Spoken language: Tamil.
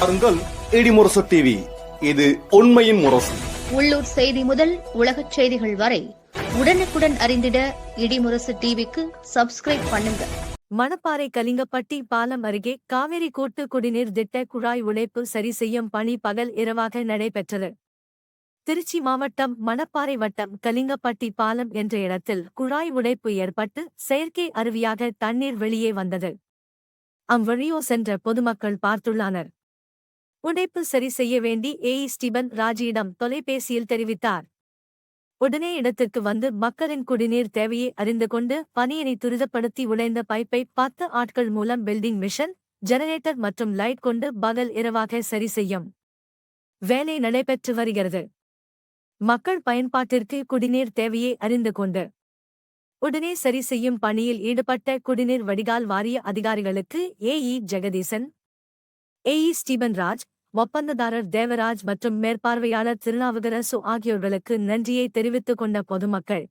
பாருங்கள் இடிமுரசு டிவி. இது உண்மையின் முரசு. உள்ளூர் செய்தி முதல் உலகச் செய்திகள் வரை உடனுக்குடன் அறிந்திட இடிமுரசு டிவிக்கு சப்ஸ்கிரைப் பண்ணுங்க. மணப்பாறை கலிங்கப்பட்டி பாலம் அருகே காவிரி கூட்டு குடிநீர் திட்ட குழாய் உடைப்பு சரி செய்யும் பணி பகல் இரவாக நடைபெற்றது. திருச்சி மாவட்டம் மணப்பாறை வட்டம் கலிங்கப்பட்டி பாலம் என்ற இடத்தில் குழாய் உடைப்பு ஏற்பட்டு செயற்கை அருவியாக தண்ணீர் வெளியே வந்தது. அவ்வழியோ சென்ற பொதுமக்கள் பார்த்துள்ளனர். உடைப்பு சரி செய்ய வேண்டி ஏஇ ஸ்டீபன் ராஜியிடம் தொலைபேசியில் தெரிவித்தார். உடனே இடத்திற்கு வந்து மக்களின் குடிநீர் தேவையை அறிந்து கொண்டு பணியினை துரிதப்படுத்தி உடைந்த பைப்பை 10 ஆட்கள் மூலம் வெல்டிங் மிஷன், ஜெனரேட்டர் மற்றும் லைட் கொண்டு பகல் இரவாக சரி செய்யும் வேலை நடைபெற்று வருகிறது. மக்கள் பயன்பாட்டிற்கு குடிநீர் தேவையை அறிந்து கொண்டு உடனே சரி செய்யும் பணியில் ஈடுபட்ட குடிநீர் வடிகால் வாரிய அதிகாரிகளுக்கு AE Jagadeesan, AE Stephen Raj, ஒப்பந்ததாரர் தேவராஜ் மற்றும் மேற்பார்வையாளர் திருநாவுக்கரசு ஆகியோர்களுக்கு நன்றியை தெரிவித்துக் கொண்ட பொதுமக்கள்